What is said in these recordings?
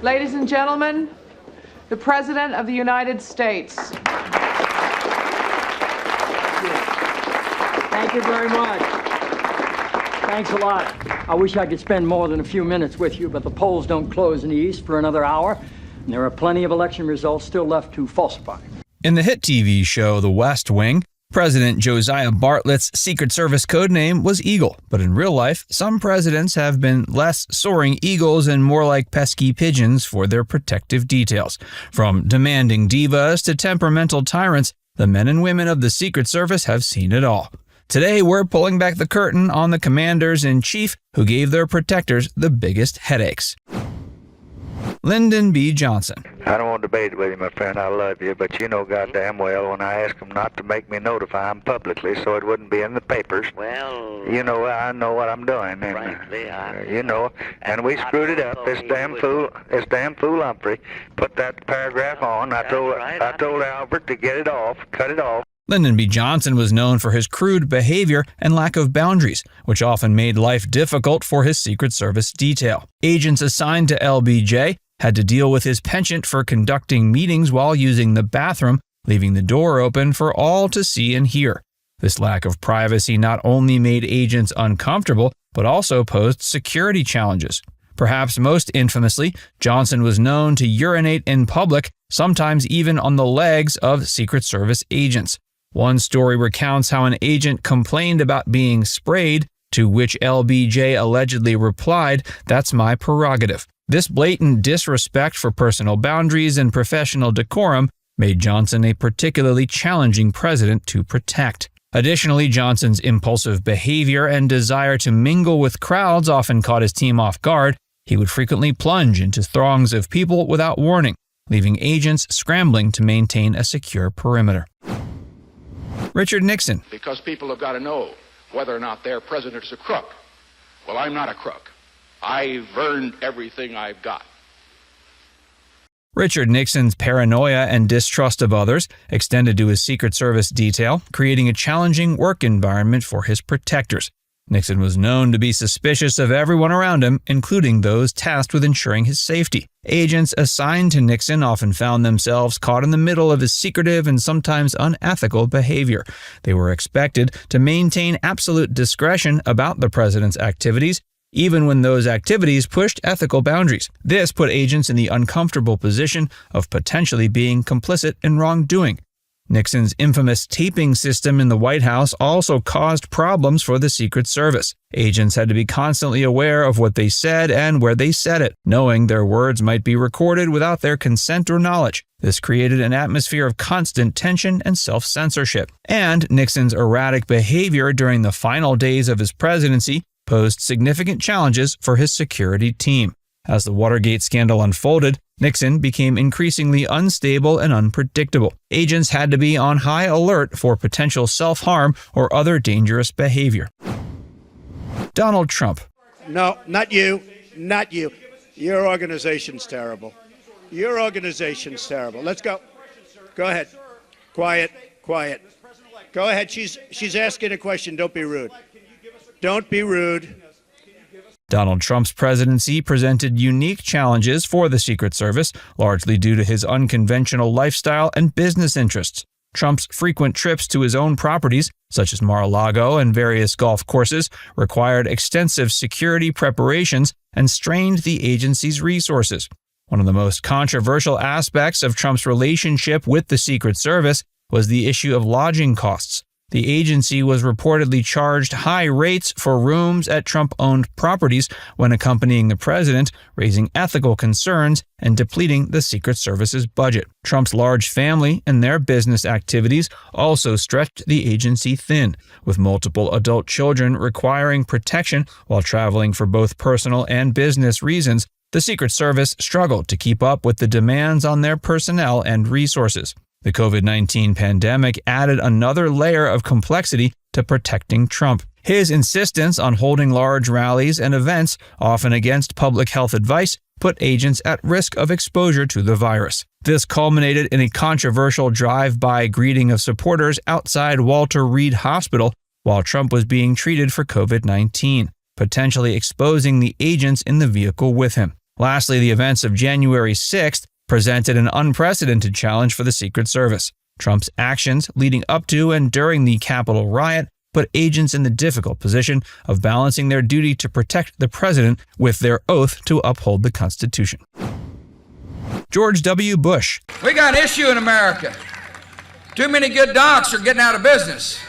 Ladies and gentlemen, the President of the United States. Thank you very much. Thanks a lot. I wish I could spend more than a few minutes with you, but the polls don't close in the East for another hour, and there are plenty of election results still left to falsify. In the hit TV show The West Wing, President Josiah Bartlett's Secret Service codename was Eagle, but in real life, some presidents have been less soaring eagles and more like pesky pigeons for their protective details. From demanding divas to temperamental tyrants, the men and women of the Secret Service have seen it all. Today, we're pulling back the curtain on the commanders-in-chief who gave their protectors the biggest headaches. Lyndon B. Johnson. I don't want to debate with you, my friend. I love you, but you know goddamn well when I asked them not to make me notify them publicly so it wouldn't be in the papers. Well, you know, I know what I'm doing. And, frankly, you know, and we screwed it up. This damn fool Humphrey put that paragraph on. I told Albert to get it off, cut it off. Lyndon B. Johnson was known for his crude behavior and lack of boundaries, which often made life difficult for his Secret Service detail. Agents assigned to LBJ had to deal with his penchant for conducting meetings while using the bathroom, leaving the door open for all to see and hear. This lack of privacy not only made agents uncomfortable, but also posed security challenges. Perhaps most infamously, Johnson was known to urinate in public, sometimes even on the legs of Secret Service agents. One story recounts how an agent complained about being sprayed, to which LBJ allegedly replied, "That's my prerogative." This blatant disrespect for personal boundaries and professional decorum made Johnson a particularly challenging president to protect. Additionally, Johnson's impulsive behavior and desire to mingle with crowds often caught his team off guard. He would frequently plunge into throngs of people without warning, leaving agents scrambling to maintain a secure perimeter. Richard Nixon. Because people have got to know whether or not their president is a crook. Well, I'm not a crook. I've earned everything I've got. Richard Nixon's paranoia and distrust of others extended to his Secret Service detail, creating a challenging work environment for his protectors. Nixon was known to be suspicious of everyone around him, including those tasked with ensuring his safety. Agents assigned to Nixon often found themselves caught in the middle of his secretive and sometimes unethical behavior. They were expected to maintain absolute discretion about the president's activities, even when those activities pushed ethical boundaries. This put agents in the uncomfortable position of potentially being complicit in wrongdoing. Nixon's infamous taping system in the White House also caused problems for the Secret Service. Agents had to be constantly aware of what they said and where they said it, knowing their words might be recorded without their consent or knowledge. This created an atmosphere of constant tension and self-censorship. And Nixon's erratic behavior during the final days of his presidency posed significant challenges for his security team. As the Watergate scandal unfolded, Nixon became increasingly unstable and unpredictable. Agents had to be on high alert for potential self-harm or other dangerous behavior. Donald Trump. No, not you. Not you. Your organization's terrible. Your organization's terrible. Let's go. Go ahead. Quiet. Quiet. Go ahead. She's asking a question. Don't be rude. Don't be rude. Donald Trump's presidency presented unique challenges for the Secret Service, largely due to his unconventional lifestyle and business interests. Trump's frequent trips to his own properties, such as Mar-a-Lago and various golf courses, required extensive security preparations and strained the agency's resources. One of the most controversial aspects of Trump's relationship with the Secret Service was the issue of lodging costs. The agency was reportedly charged high rates for rooms at Trump-owned properties when accompanying the president, raising ethical concerns and depleting the Secret Service's budget. Trump's large family and their business activities also stretched the agency thin, with multiple adult children requiring protection while traveling for both personal and business reasons. The Secret Service struggled to keep up with the demands on their personnel and resources. The COVID-19 pandemic added another layer of complexity to protecting Trump. His insistence on holding large rallies and events, often against public health advice, put agents at risk of exposure to the virus. This culminated in a controversial drive-by greeting of supporters outside Walter Reed Hospital while Trump was being treated for COVID-19, potentially exposing the agents in the vehicle with him. Lastly, the events of January 6th presented an unprecedented challenge for the Secret Service. Trump's actions leading up to and during the Capitol riot put agents in the difficult position of balancing their duty to protect the president with their oath to uphold the Constitution. George W. Bush. We got an issue in America. Too many good docs are getting out of business.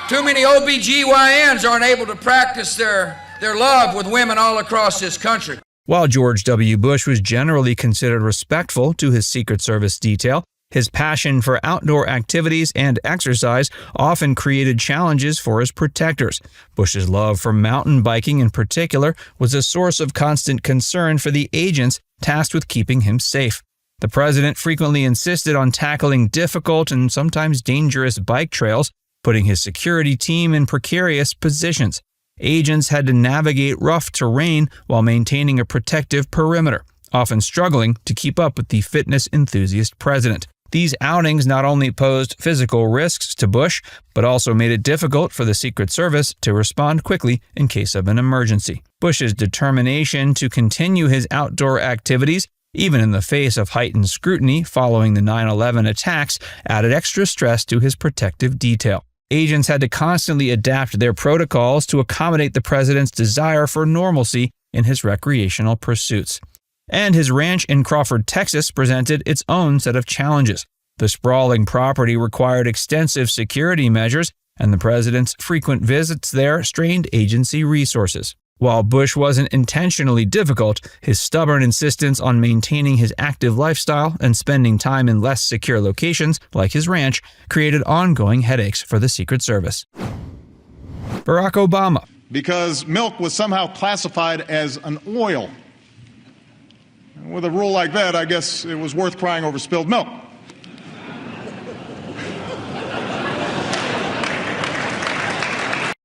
Too many OBGYNs aren't able to practice their love with women all across this country. While George W. Bush was generally considered respectful to his Secret Service detail, his passion for outdoor activities and exercise often created challenges for his protectors. Bush's love for mountain biking in particular was a source of constant concern for the agents tasked with keeping him safe. The president frequently insisted on tackling difficult and sometimes dangerous bike trails, putting his security team in precarious positions. Agents had to navigate rough terrain while maintaining a protective perimeter, often struggling to keep up with the fitness enthusiast president. These outings not only posed physical risks to Bush, but also made it difficult for the Secret Service to respond quickly in case of an emergency. Bush's determination to continue his outdoor activities, even in the face of heightened scrutiny following the 9/11 attacks, added extra stress to his protective detail. Agents had to constantly adapt their protocols to accommodate the president's desire for normalcy in his recreational pursuits. And his ranch in Crawford, Texas, presented its own set of challenges. The sprawling property required extensive security measures, and the president's frequent visits there strained agency resources. While Bush wasn't intentionally difficult, his stubborn insistence on maintaining his active lifestyle and spending time in less secure locations, like his ranch, created ongoing headaches for the Secret Service. Barack Obama. Because milk was somehow classified as an oil. With a rule like that, I guess it was worth crying over spilled milk.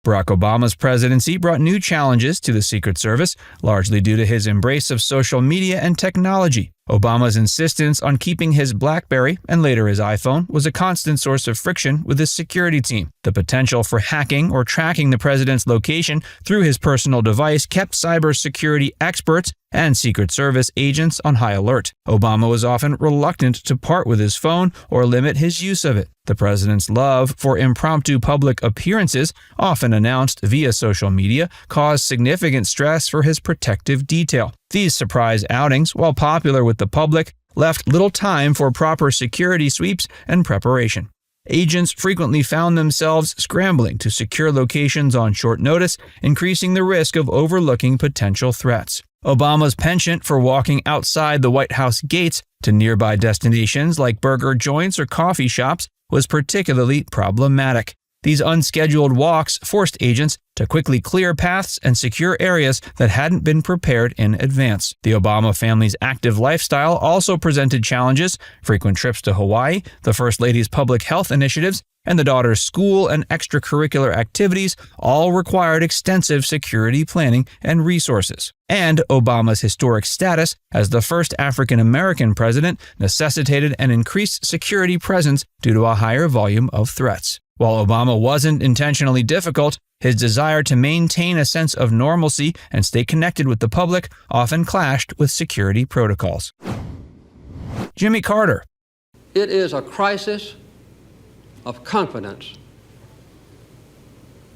Barack Obama's presidency brought new challenges to the Secret Service, largely due to his embrace of social media and technology. Obama's insistence on keeping his BlackBerry and later his iPhone was a constant source of friction with his security team. The potential for hacking or tracking the president's location through his personal device kept cybersecurity experts and Secret Service agents on high alert. Obama was often reluctant to part with his phone or limit his use of it. The president's love for impromptu public appearances, often announced via social media, caused significant stress for his protective detail. These surprise outings, while popular with the public, left little time for proper security sweeps and preparation. Agents frequently found themselves scrambling to secure locations on short notice, increasing the risk of overlooking potential threats. Obama's penchant for walking outside the White House gates to nearby destinations like burger joints or coffee shops was particularly problematic. These unscheduled walks forced agents to quickly clear paths and secure areas that hadn't been prepared in advance. The Obama family's active lifestyle also presented challenges. Frequent trips to Hawaii, the First Lady's public health initiatives, and the daughter's school and extracurricular activities all required extensive security planning and resources. And Obama's historic status as the first African-American president necessitated an increased security presence due to a higher volume of threats. While Obama wasn't intentionally difficult, his desire to maintain a sense of normalcy and stay connected with the public often clashed with security protocols. Jimmy Carter. It is a crisis of confidence.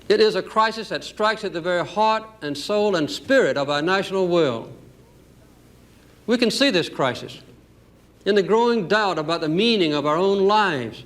It is a crisis that strikes at the very heart and soul and spirit of our national will. We can see this crisis in the growing doubt about the meaning of our own lives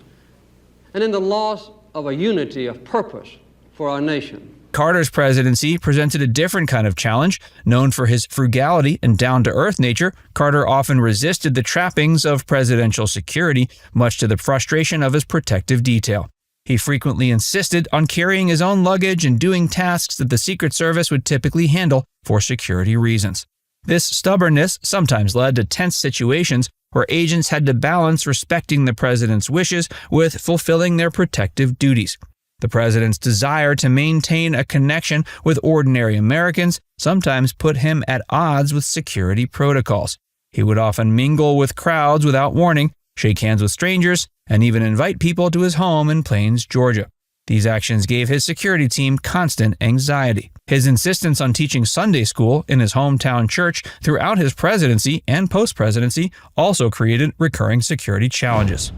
and in the loss of a unity of purpose for our nation. Carter's presidency presented a different kind of challenge. Known for his frugality and down-to-earth nature, Carter often resisted the trappings of presidential security, much to the frustration of his protective detail. He frequently insisted on carrying his own luggage and doing tasks that the Secret Service would typically handle for security reasons. This stubbornness sometimes led to tense situations where agents had to balance respecting the president's wishes with fulfilling their protective duties. The president's desire to maintain a connection with ordinary Americans sometimes put him at odds with security protocols. He would often mingle with crowds without warning, shake hands with strangers, and even invite people to his home in Plains, Georgia. These actions gave his security team constant anxiety. His insistence on teaching Sunday school in his hometown church throughout his presidency and post-presidency also created recurring security challenges.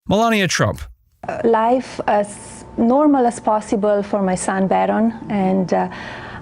Melania Trump. Life as normal as possible for my son Barron, and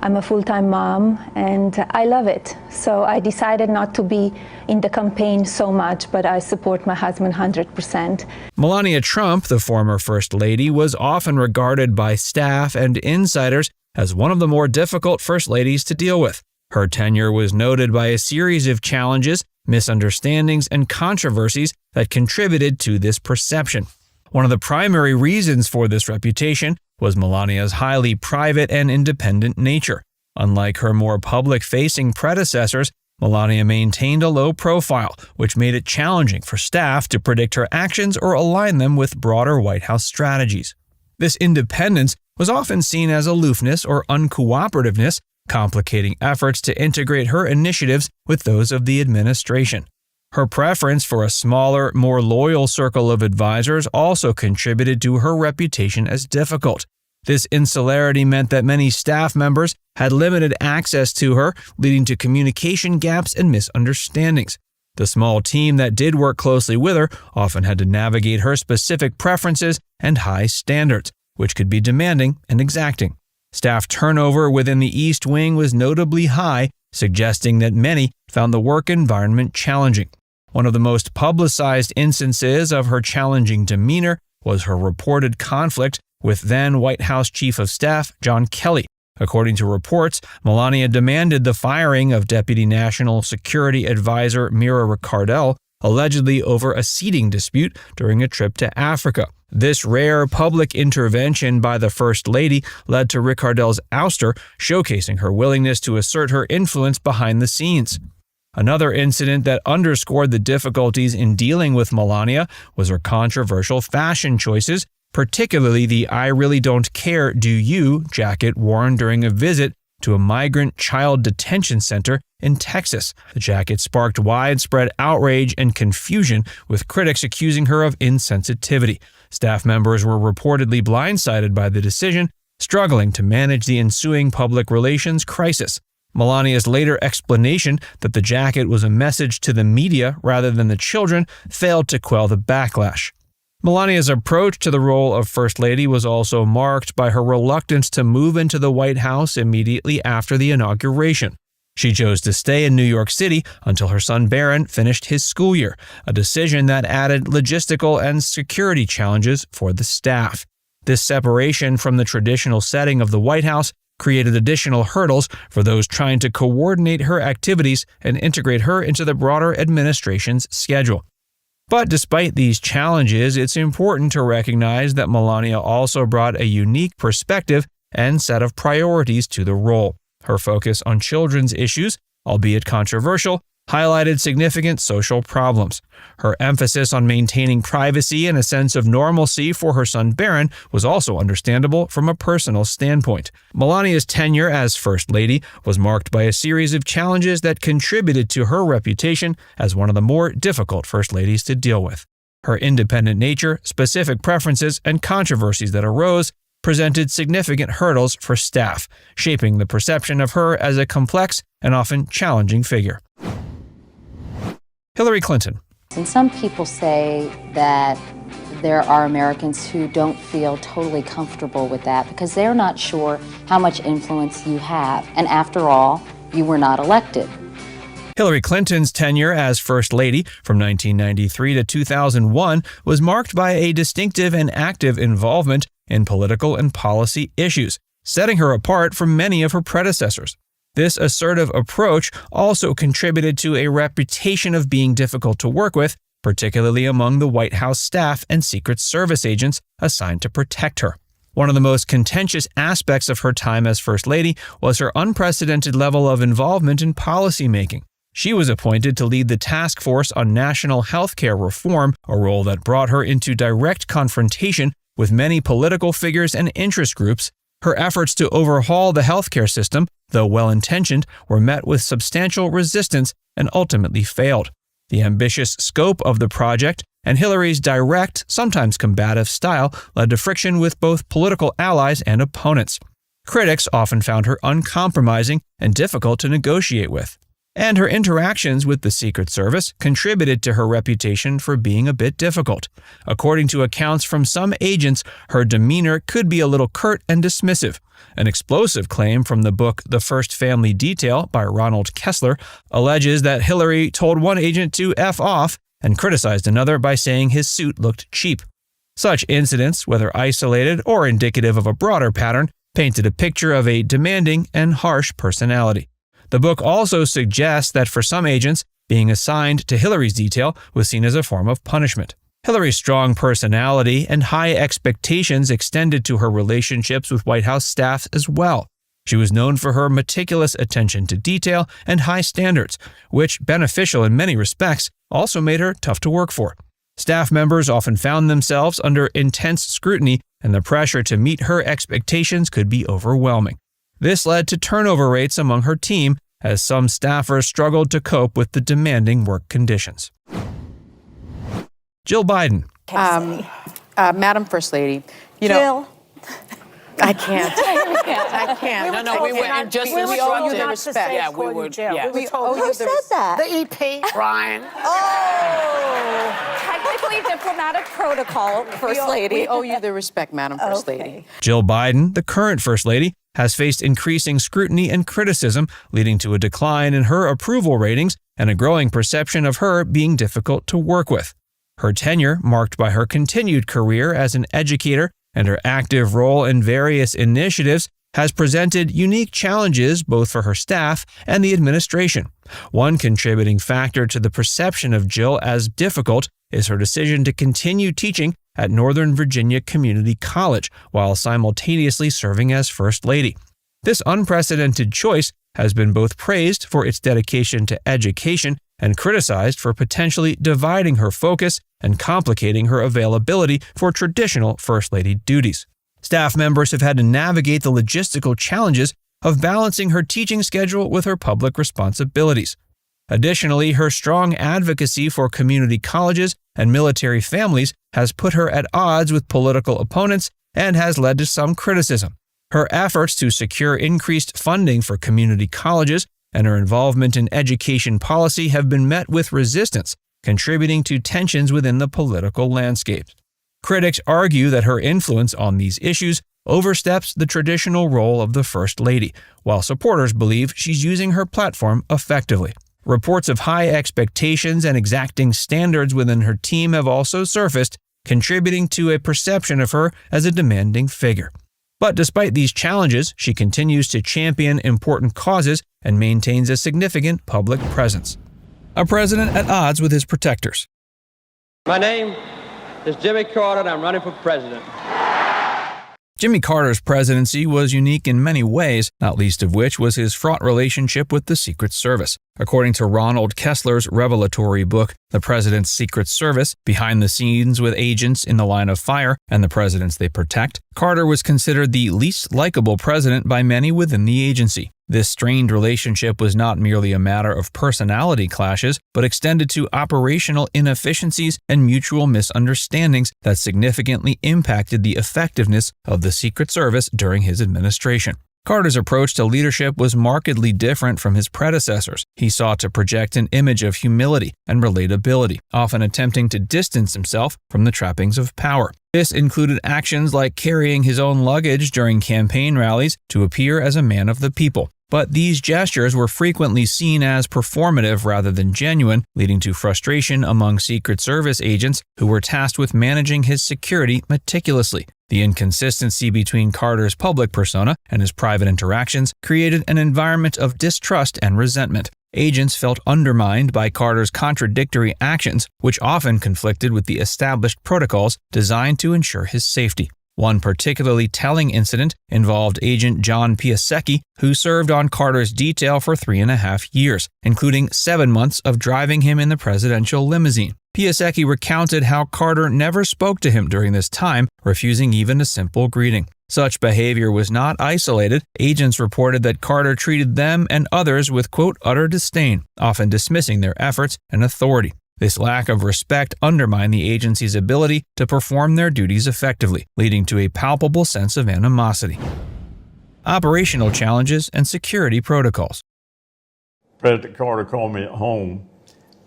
I'm a full-time mom, and I love it. So I decided not to be in the campaign so much, but I support my husband 100%. Melania Trump, the former First Lady, was often regarded by staff and insiders as one of the more difficult First Ladies to deal with. Her tenure was noted by a series of challenges, misunderstandings, and controversies that contributed to this perception. One of the primary reasons for this reputation was Melania's highly private and independent nature. Unlike her more public-facing predecessors, Melania maintained a low profile, which made it challenging for staff to predict her actions or align them with broader White House strategies. This independence was often seen as aloofness or uncooperativeness, complicating efforts to integrate her initiatives with those of the administration. Her preference for a smaller, more loyal circle of advisors also contributed to her reputation as difficult. This insularity meant that many staff members had limited access to her, leading to communication gaps and misunderstandings. The small team that did work closely with her often had to navigate her specific preferences and high standards, which could be demanding and exacting. Staff turnover within the East Wing was notably high, suggesting that many found the work environment challenging. One of the most publicized instances of her challenging demeanor was her reported conflict with then White House Chief of Staff John Kelly. According to reports, Melania demanded the firing of Deputy National Security Advisor Mira Ricardel, allegedly over a seating dispute during a trip to Africa. This rare public intervention by the First Lady led to Ricardel's ouster, showcasing her willingness to assert her influence behind the scenes. Another incident that underscored the difficulties in dealing with Melania was her controversial fashion choices, particularly the "I really don't care, do you" jacket worn during a visit to a migrant child detention center in Texas. The jacket sparked widespread outrage and confusion, with critics accusing her of insensitivity. Staff members were reportedly blindsided by the decision, struggling to manage the ensuing public relations crisis. Melania's later explanation that the jacket was a message to the media rather than the children failed to quell the backlash. Melania's approach to the role of First Lady was also marked by her reluctance to move into the White House immediately after the inauguration. She chose to stay in New York City until her son Barron finished his school year, a decision that added logistical and security challenges for the staff. This separation from the traditional setting of the White House created additional hurdles for those trying to coordinate her activities and integrate her into the broader administration's schedule. But despite these challenges, it's important to recognize that Melania also brought a unique perspective and set of priorities to the role. Her focus on children's issues, albeit controversial, highlighted significant social problems. Her emphasis on maintaining privacy and a sense of normalcy for her son Barron was also understandable from a personal standpoint. Melania's tenure as First Lady was marked by a series of challenges that contributed to her reputation as one of the more difficult First Ladies to deal with. Her independent nature, specific preferences, and controversies that arose presented significant hurdles for staff, shaping the perception of her as a complex and often challenging figure. Hillary Clinton. And some people say that there are Americans who don't feel totally comfortable with that because they're not sure how much influence you have. And after all, you were not elected. Hillary Clinton's tenure as First Lady from 1993 to 2001 was marked by a distinctive and active involvement in political and policy issues, setting her apart from many of her predecessors. This assertive approach also contributed to a reputation of being difficult to work with, particularly among the White House staff and Secret Service agents assigned to protect her. One of the most contentious aspects of her time as First Lady was her unprecedented level of involvement in policymaking. She was appointed to lead the Task Force on National Health Care Reform, a role that brought her into direct confrontation with many political figures and interest groups. Her efforts to overhaul the healthcare system, though well-intentioned, were met with substantial resistance and ultimately failed. The ambitious scope of the project, and Hillary's direct, sometimes combative style led to friction with both political allies and opponents. Critics often found her uncompromising and difficult to negotiate with. And her interactions with the Secret Service contributed to her reputation for being a bit difficult. According to accounts from some agents, her demeanor could be a little curt and dismissive. An explosive claim from the book The First Family Detail by Ronald Kessler alleges that Hillary told one agent to F off and criticized another by saying his suit looked cheap. Such incidents, whether isolated or indicative of a broader pattern, painted a picture of a demanding and harsh personality. The book also suggests that for some agents, being assigned to Hillary's detail was seen as a form of punishment. Hillary's strong personality and high expectations extended to her relationships with White House staff as well. She was known for her meticulous attention to detail and high standards, which, beneficial in many respects, also made her tough to work for. Staff members often found themselves under intense scrutiny, and the pressure to meet her expectations could be overwhelming. This led to turnover rates among her team, as some staffers struggled to cope with the demanding work conditions. Jill Biden. Madam First Lady, Jill. I can't. I can't. No, we were just we owe you the respect. Yeah, we would. Yeah. We owe you Who said that? The EP, Brian. Technically diplomatic protocol, First Lady. We owe you the respect, Madam First Lady. Jill Biden, the current First Lady, has faced increasing scrutiny and criticism, leading to a decline in her approval ratings and a growing perception of her being difficult to work with. Her tenure, marked by her continued career as an educator and her active role in various initiatives, has presented unique challenges both for her staff and the administration. One contributing factor to the perception of Jill as difficult is her decision to continue teaching at Northern Virginia Community College while simultaneously serving as First Lady. This unprecedented choice has been both praised for its dedication to education and criticized for potentially dividing her focus and complicating her availability for traditional First Lady duties. Staff members have had to navigate the logistical challenges of balancing her teaching schedule with her public responsibilities. Additionally, her strong advocacy for community colleges and military families has put her at odds with political opponents and has led to some criticism. Her efforts to secure increased funding for community colleges and her involvement in education policy have been met with resistance, contributing to tensions within the political landscape. Critics argue that her influence on these issues oversteps the traditional role of the First Lady, while supporters believe she's using her platform effectively. Reports of high expectations and exacting standards within her team have also surfaced, contributing to a perception of her as a demanding figure. But despite these challenges, she continues to champion important causes and maintains a significant public presence. A president at odds with his protectors. My name is Jimmy Carter, and I'm running for president. Jimmy Carter's presidency was unique in many ways, not least of which was his fraught relationship with the Secret Service. According to Ronald Kessler's revelatory book, The President's Secret Service, Behind the Scenes with Agents in the Line of Fire and the Presidents They Protect, Carter was considered the least likable president by many within the agency. This strained relationship was not merely a matter of personality clashes, but extended to operational inefficiencies and mutual misunderstandings that significantly impacted the effectiveness of the Secret Service during his administration. Carter's approach to leadership was markedly different from his predecessors. He sought to project an image of humility and relatability, often attempting to distance himself from the trappings of power. This included actions like carrying his own luggage during campaign rallies to appear as a man of the people. But these gestures were frequently seen as performative rather than genuine, leading to frustration among Secret Service agents who were tasked with managing his security meticulously. The inconsistency between Carter's public persona and his private interactions created an environment of distrust and resentment. Agents felt undermined by Carter's contradictory actions, which often conflicted with the established protocols designed to ensure his safety. One particularly telling incident involved Agent John Piasecki, who served on Carter's detail for 3.5 years, including 7 months of driving him in the presidential limousine. Piasecki recounted how Carter never spoke to him during this time, refusing even a simple greeting. Such behavior was not isolated. Agents reported that Carter treated them and others with, quote, utter disdain, often dismissing their efforts and authority. This lack of respect undermined the agency's ability to perform their duties effectively, leading to a palpable sense of animosity. Operational challenges and security protocols. President Carter called me at home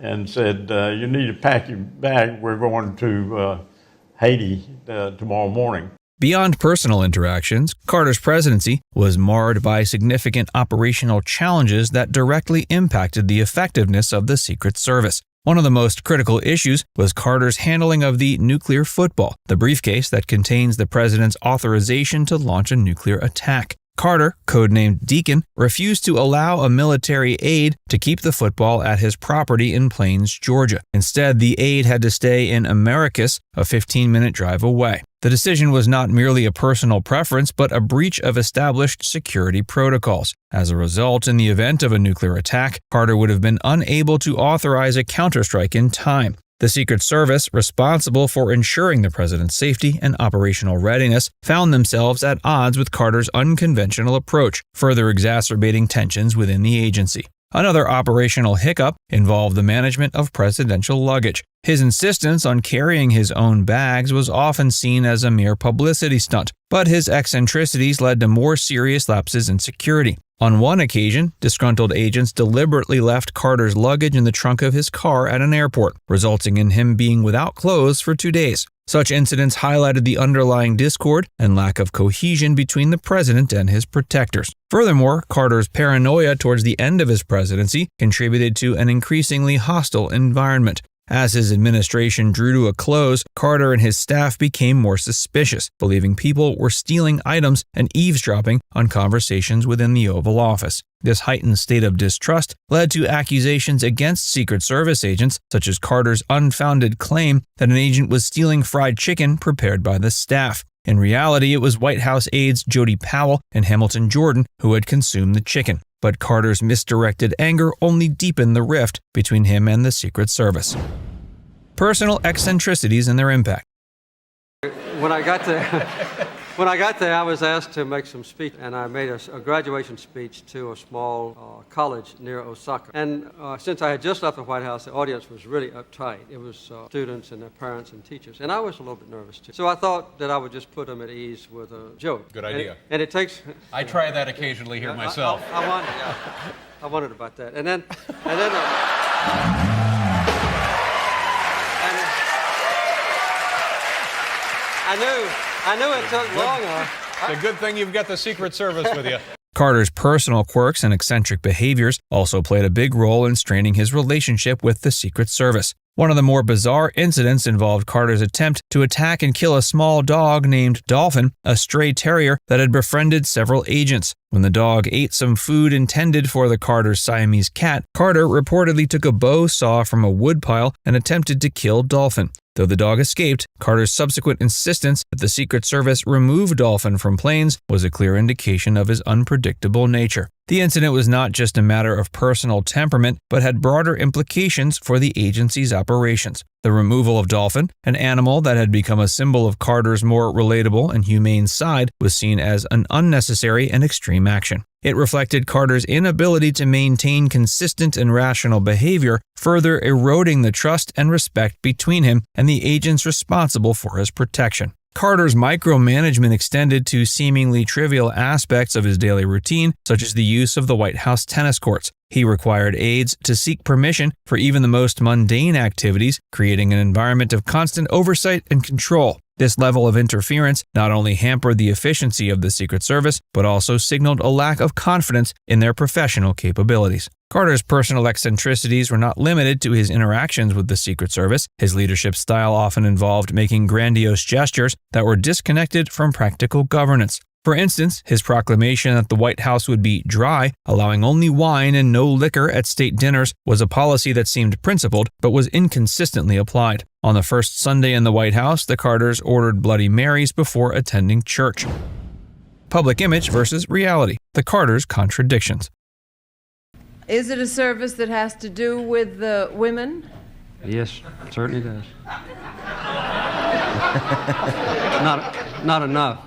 and said, you need to pack your bag. We're going to Haiti tomorrow morning. Beyond personal interactions, Carter's presidency was marred by significant operational challenges that directly impacted the effectiveness of the Secret Service. One of the most critical issues was Carter's handling of the nuclear football, the briefcase that contains the president's authorization to launch a nuclear attack. Carter, codenamed Deacon, refused to allow a military aide to keep the football at his property in Plains, Georgia. Instead, the aide had to stay in Americus, a 15-minute drive away. The decision was not merely a personal preference, but a breach of established security protocols. As a result, in the event of a nuclear attack, Carter would have been unable to authorize a counterstrike in time. The Secret Service, responsible for ensuring the president's safety and operational readiness, found themselves at odds with Carter's unconventional approach, further exacerbating tensions within the agency. Another operational hiccup involved the management of presidential luggage. His insistence on carrying his own bags was often seen as a mere publicity stunt, but his eccentricities led to more serious lapses in security. On one occasion, disgruntled agents deliberately left Carter's luggage in the trunk of his car at an airport, resulting in him being without clothes for 2 days. Such incidents highlighted the underlying discord and lack of cohesion between the president and his protectors. Furthermore, Carter's paranoia towards the end of his presidency contributed to an increasingly hostile environment. As his administration drew to a close, Carter and his staff became more suspicious, believing people were stealing items and eavesdropping on conversations within the Oval Office. This heightened state of distrust led to accusations against Secret Service agents, such as Carter's unfounded claim that an agent was stealing fried chicken prepared by the staff. In reality, it was White House aides Jody Powell and Hamilton Jordan who had consumed the chicken. But Carter's misdirected anger only deepened the rift between him and the Secret Service. Personal eccentricities and their impact. When I got there, I was asked to make some speech, and I made a graduation speech to a small college near Osaka. And since I had just left the White House, the audience was really uptight. It was students and their parents and teachers, and I was a little bit nervous too. So I thought that I would just put them at ease with a joke. Good idea. And it takes. I try that occasionally here myself. I wondered about that, and then. I knew it took longer. It's a good thing you've got the Secret Service with you. Carter's personal quirks and eccentric behaviors also played a big role in straining his relationship with the Secret Service. One of the more bizarre incidents involved Carter's attempt to attack and kill a small dog named Dolphin, a stray terrier that had befriended several agents. When the dog ate some food intended for the Carter's Siamese cat, Carter reportedly took a bow saw from a woodpile and attempted to kill Dolphin. Though the dog escaped, Carter's subsequent insistence that the Secret Service remove Dolphin from planes was a clear indication of his unpredictable nature. The incident was not just a matter of personal temperament, but had broader implications for the agency's operations. The removal of Dolphin, an animal that had become a symbol of Carter's more relatable and humane side, was seen as an unnecessary and extreme action. It reflected Carter's inability to maintain consistent and rational behavior, further eroding the trust and respect between him and the agents responsible for his protection. Carter's micromanagement extended to seemingly trivial aspects of his daily routine, such as the use of the White House tennis courts. He required aides to seek permission for even the most mundane activities, creating an environment of constant oversight and control. This level of interference not only hampered the efficiency of the Secret Service, but also signaled a lack of confidence in their professional capabilities. Carter's personal eccentricities were not limited to his interactions with the Secret Service. His leadership style often involved making grandiose gestures that were disconnected from practical governance. For instance, his proclamation that the White House would be dry, allowing only wine and no liquor at state dinners, was a policy that seemed principled but was inconsistently applied. On the first Sunday in the White House, the Carters ordered Bloody Marys before attending church. Public image versus reality. The Carters' contradictions. Is it a service that has to do with the women? Yes, it certainly does. Not enough.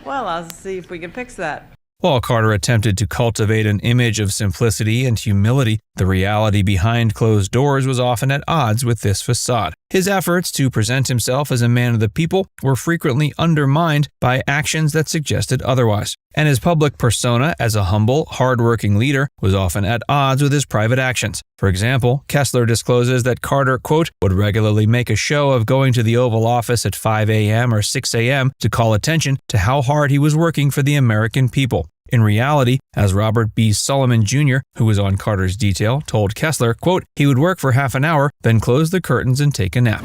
Well, I'll see if we can fix that. While Carter attempted to cultivate an image of simplicity and humility, the reality behind closed doors was often at odds with this facade. His efforts to present himself as a man of the people were frequently undermined by actions that suggested otherwise, and his public persona as a humble, hard-working leader was often at odds with his private actions. For example, Kessler discloses that Carter, quote, would regularly make a show of going to the Oval Office at 5 a.m. or 6 a.m. to call attention to how hard he was working for the American people. In reality, as Robert B. Solomon Jr., who was on Carter's detail, told Kessler, quote, he would work for half an hour, then close the curtains and take a nap.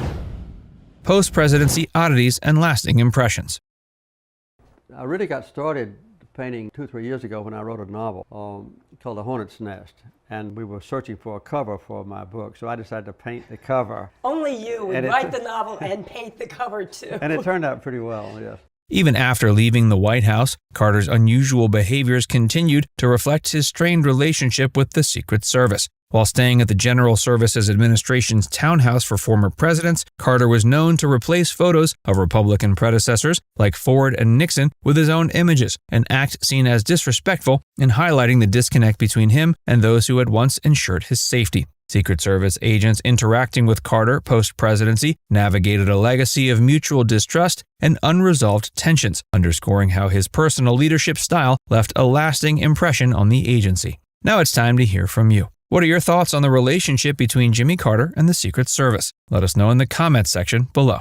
Post-presidency oddities and lasting impressions. I really got started painting 2 or 3 years ago when I wrote a novel called The Hornet's Nest. And we were searching for a cover for my book, so I decided to paint the cover. Only you would write the novel and paint the cover too. And it turned out pretty well, yes. Even after leaving the White House, Carter's unusual behaviors continued to reflect his strained relationship with the Secret Service. While staying at the General Services Administration's townhouse for former presidents, Carter was known to replace photos of Republican predecessors like Ford and Nixon with his own images, an act seen as disrespectful in highlighting the disconnect between him and those who had once ensured his safety. Secret Service agents interacting with Carter post-presidency navigated a legacy of mutual distrust and unresolved tensions, underscoring how his personal leadership style left a lasting impression on the agency. Now it's time to hear from you. What are your thoughts on the relationship between Jimmy Carter and the Secret Service? Let us know in the comments section below.